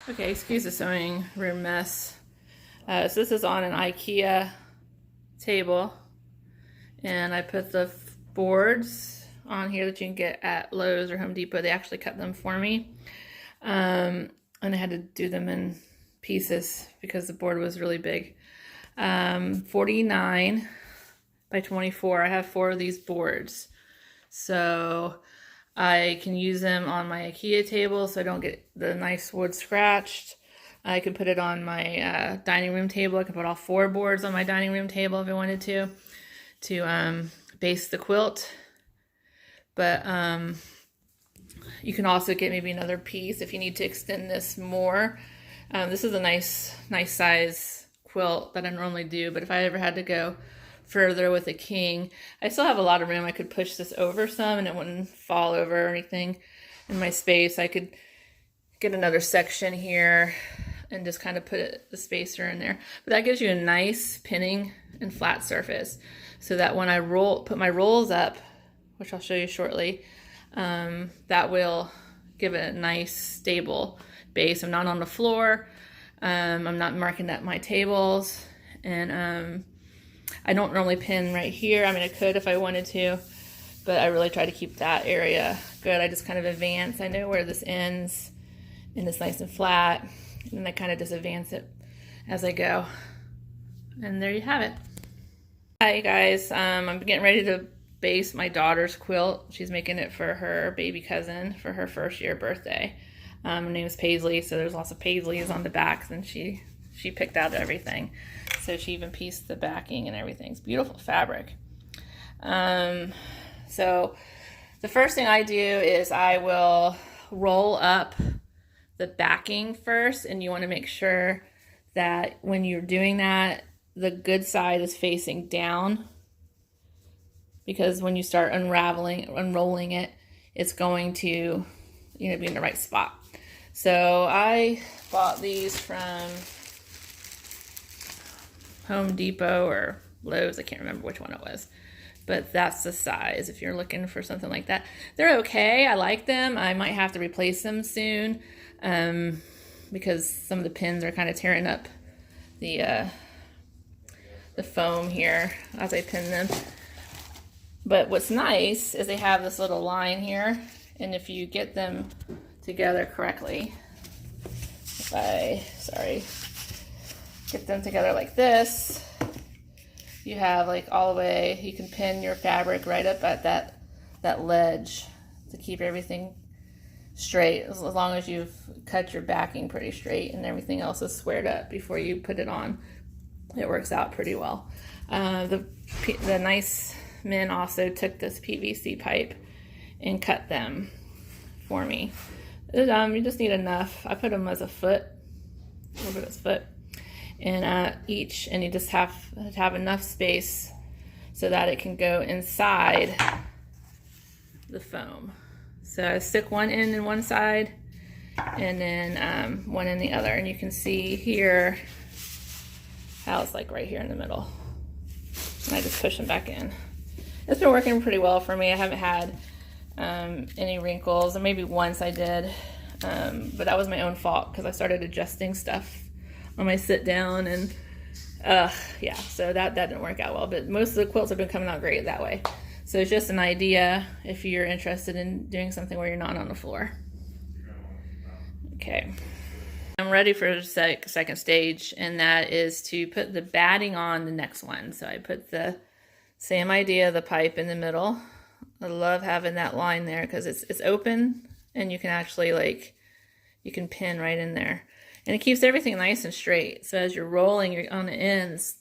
Okay, excuse the sewing room mess. So this is on an IKEA table, and I put the boards on here that you can get at Lowe's or Home Depot. They actually cut them for me, and I had to do them in pieces because the board was really big. 49 by 24. I have 4 of these boards, so I can use them on my IKEA table so I don't get the nice wood scratched. I could put it on my dining room table. I could put all 4 boards on my dining room table if I wanted to base the quilt. But you can also get maybe another piece if you need to extend this more. This is a nice size quilt that I normally do, but if I ever had to go further with a king, I still have a lot of room. I could push this over some and it wouldn't fall over or anything in my space. I could get another section here and just kind of put the spacer in there. But that gives you a nice pinning and flat surface so that when I put my rolls up, which I'll show you shortly, that will give it a nice stable base. I'm not on the floor. I'm not marking up my tables, and I don't normally pin right here. I mean, I could if I wanted to, but I really try to keep that area good. I just kind of advance. I know where this ends, and it's nice and flat, and I kind of just advance it as I go. And there you have it. Hi guys, I'm getting ready to base my daughter's quilt. She's making it for her baby cousin for her first year birthday. Her name is Paisley, so there's lots of Paisleys on the backs, and she picked out everything. So she even pieced the backing and everything. It's beautiful fabric. So the first thing I do is I will roll up the backing first, and you want to make sure that when you're doing that, the good side is facing down, because when you start unrolling it, it's going to, be in the right spot. So I bought these from Home Depot or Lowe's. I can't remember which one it was, but that's the size if you're looking for something like that. They're okay. I like them. I might have to replace them soon because some of the pins are kind of tearing up the foam here as I pin them. But what's nice is they have this little line here, and if you get them together correctly, get them together like this, you have like all the way, you can pin your fabric right up at that ledge to keep everything straight, as long as you've cut your backing pretty straight and everything else is squared up before you put it on. It works out pretty well. The nice men also took this PVC pipe and cut them for me. You just need enough. I put them as a little bit of foot, and each, and you just have to have enough space so that it can go inside the foam. So I stick one end in one side, and then one in the other, and you can see here how it's like right here in the middle. And I just push them back in. It's been working pretty well for me. I haven't had any wrinkles, or maybe once I did, but that was my own fault because I started adjusting stuff on my sit down, and yeah, so that didn't work out well. But most of the quilts have been coming out great that way. So it's just an idea if you're interested in doing something where you're not on the floor. Okay. I'm ready for the second stage, and that is to put the batting on the next one. So I put the same idea, the pipe in the middle. I love having that line there because it's open, and you can actually you can pin right in there. And it keeps everything nice and straight. So as you're rolling, you're on the ends.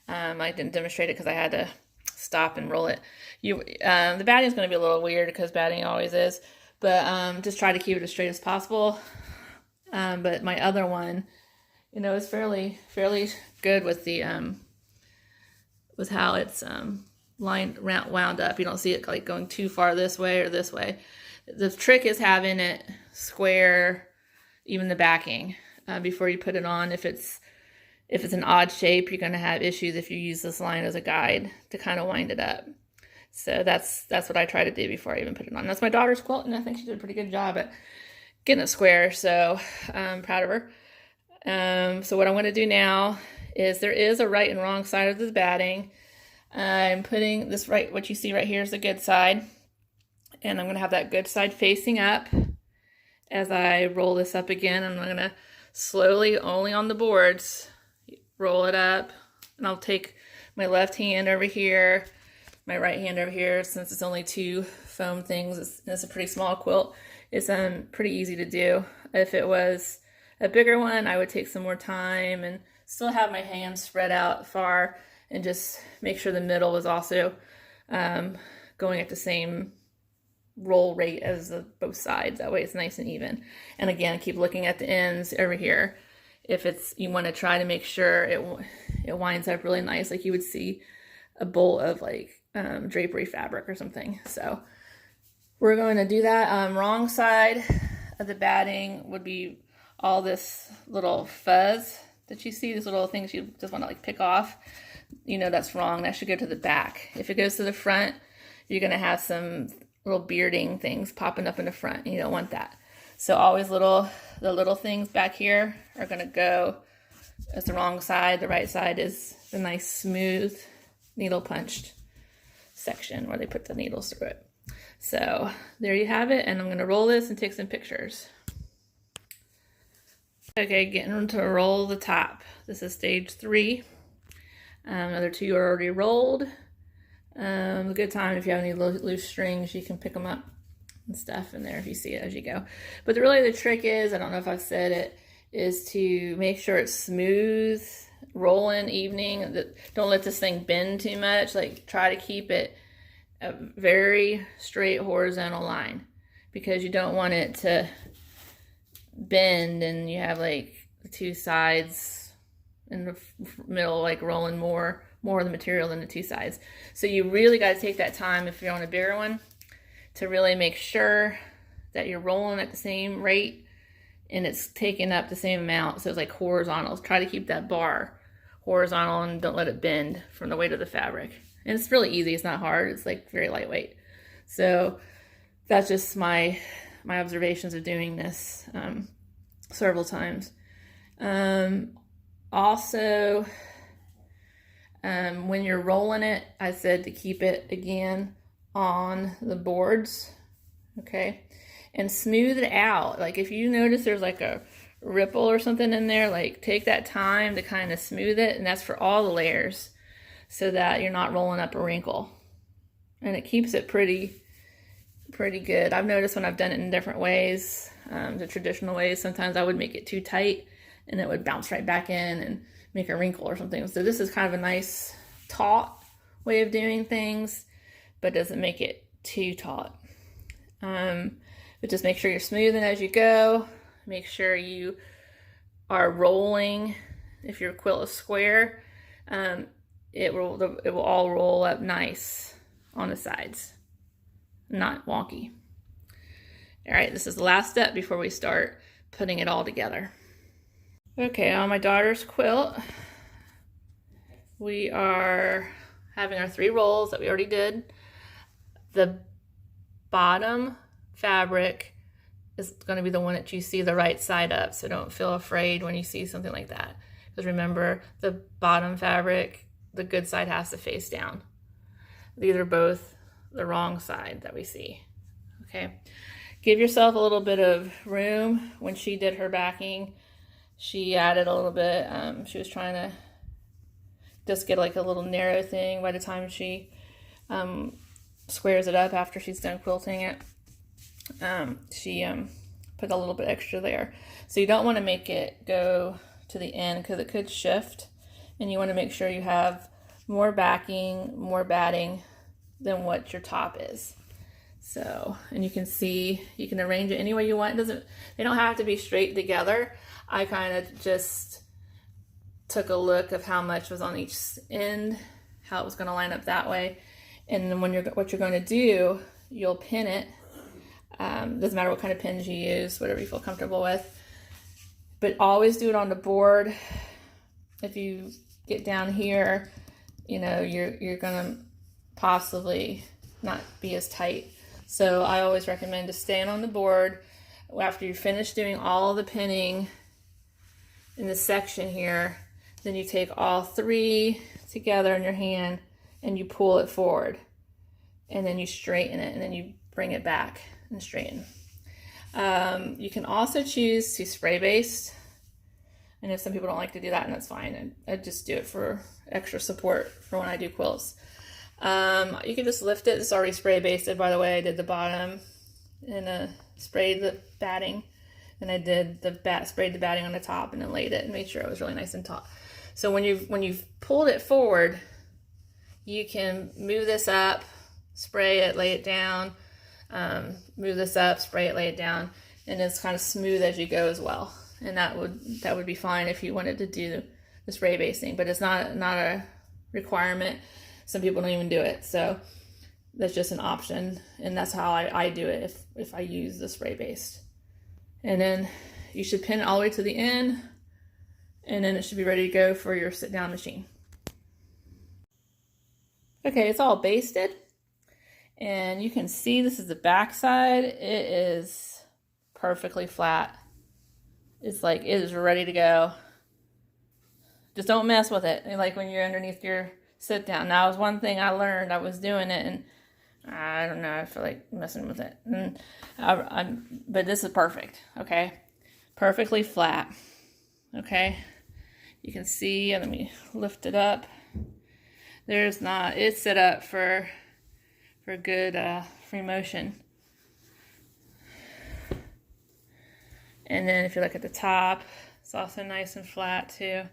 I didn't demonstrate it because I had to stop and roll it. The batting is going to be a little weird because batting always is, but just try to keep it as straight as possible. But my other one, is fairly good with the with how it's wound up. You don't see it like going too far this way or this way. The trick is having it square, even the backing, before you put it on. If it's an odd shape, you're going to have issues if you use this line as a guide to kind of wind it up. So that's what I try to do before I even put it on. That's my daughter's quilt, and I think she did a pretty good job at getting it square, so I'm proud of her. So what I'm going to do now is there is a right and wrong side of the batting. I'm putting this right, what you see right here is the good side, and I'm going to have that good side facing up. As I roll this up again, I'm going to slowly, only on the boards, roll it up, and I'll take my left hand over here, my right hand over here. Since it's only 2 foam things, it's a pretty small quilt. It's pretty easy to do. If it was a bigger one, I would take some more time and still have my hands spread out far and just make sure the middle was also going at the same roll rate as both sides. That way it's nice and even. And again, keep looking at the ends over here. If you want to try to make sure it winds up really nice, like you would see a bolt of like drapery fabric or something. So we're going to do that. Wrong side of the batting would be all this little fuzz that you see, these little things you just want to like pick off. You know that's wrong. That should go to the back. If it goes to the front, you're going to have some little bearding things popping up in the front, and you don't want that. So always the little things back here are going to go as the wrong side. The right side is the nice smooth needle punched section where they put the needles through it. So there you have it, and I'm going to roll this and take some pictures. Okay, getting to roll the top. This is stage 3. Other 2 are already rolled. A good time if you have any loose strings, you can pick them up and stuff in there if you see it as you go. But really the trick is, I don't know if I've said it, is to make sure it's smooth, rolling, evening. Don't let this thing bend too much. Like try to keep it a very straight horizontal line, because you don't want it to bend and you have like the 2 sides in the middle like rolling more of the material than the 2 sides. So you really got to take that time if you're on a bigger one to really make sure that you're rolling at the same rate and it's taking up the same amount. So it's like horizontal. Try to keep that bar horizontal and don't let it bend from the weight of the fabric. And it's really easy. It's not hard. It's like very lightweight. So that's just my observations of doing this several times. Also, when you're rolling it, I said to keep it again on the boards, okay, and smooth it out. Like if you notice there's like a ripple or something in there, like take that time to kind of smooth it, and that's for all the layers, so that you're not rolling up a wrinkle, and it keeps it pretty good. I've noticed when I've done it in different ways, the traditional ways, sometimes I would make it too tight and it would bounce right back in and make a wrinkle or something. So this is kind of a nice taut way of doing things, but doesn't make it too taut. But just make sure you're smoothing as you go. Make sure you are rolling. If your quilt is square, it will all roll up nice on the sides, not wonky. All right, this is the last step before we start putting it all together. Okay, on my daughter's quilt, we are having our 3 rolls that we already did. The bottom fabric is going to be the one that you see the right side up, so don't feel afraid when you see something like that. Because remember, the bottom fabric, the good side has to face down. These are both the wrong side that we see. Okay, give yourself a little bit of room. When she did her backing, she added a little bit. She was trying to just get like a little narrow thing by the time she squares it up after she's done quilting it. She put a little bit extra there. So you don't want to make it go to the end because it could shift, and you want to make sure you have more backing, more batting than what your top is. So, and you can see, you can arrange it any way you want. They don't have to be straight together. I kind of just took a look of how much was on each end, how it was going to line up that way. And then what you're going to do, you'll pin it. Doesn't matter what kind of pins you use, whatever you feel comfortable with. But always do it on the board. If you get down here, you know, you're going to possibly not be as tight. So I always recommend to stand on the board. after you finish doing all the pinning in this section here, then you take all 3 together in your hand and you pull it forward, and then you straighten it, and then you bring it back and straighten. You can also choose to spray baste. I know some people don't like to do that, and that's fine. I just do it for extra support for when I do quilts. You can just lift it. It's already spray basted, by the way. I did the bottom and sprayed the batting, and I did sprayed the batting on the top, and then laid it and made sure it was really nice and taut. So when you've pulled it forward, you can move this up, spray it, lay it down, move this up, spray it, lay it down, and it's kind of smooth as you go as well. And that would be fine if you wanted to do the spray basting, but it's not a requirement. Some people don't even do it, so that's just an option, and that's how I do it if I use the spray baste. And then you should pin it all the way to the end, and then it should be ready to go for your sit down machine. Okay, it's all basted, and you can see this is the back side. It is perfectly flat. It's like, it is ready to go. Just don't mess with it. Like when you're underneath your sit down. Now, was one thing I learned. I was doing it, and I don't know, I feel like messing with it. And but this is perfect, okay? Perfectly flat, okay? You can see, let me lift it up. It's set up for good free motion. And then if you look at the top, it's also nice and flat too.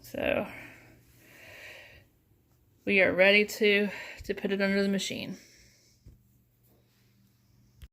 So we are ready to put it under the machine.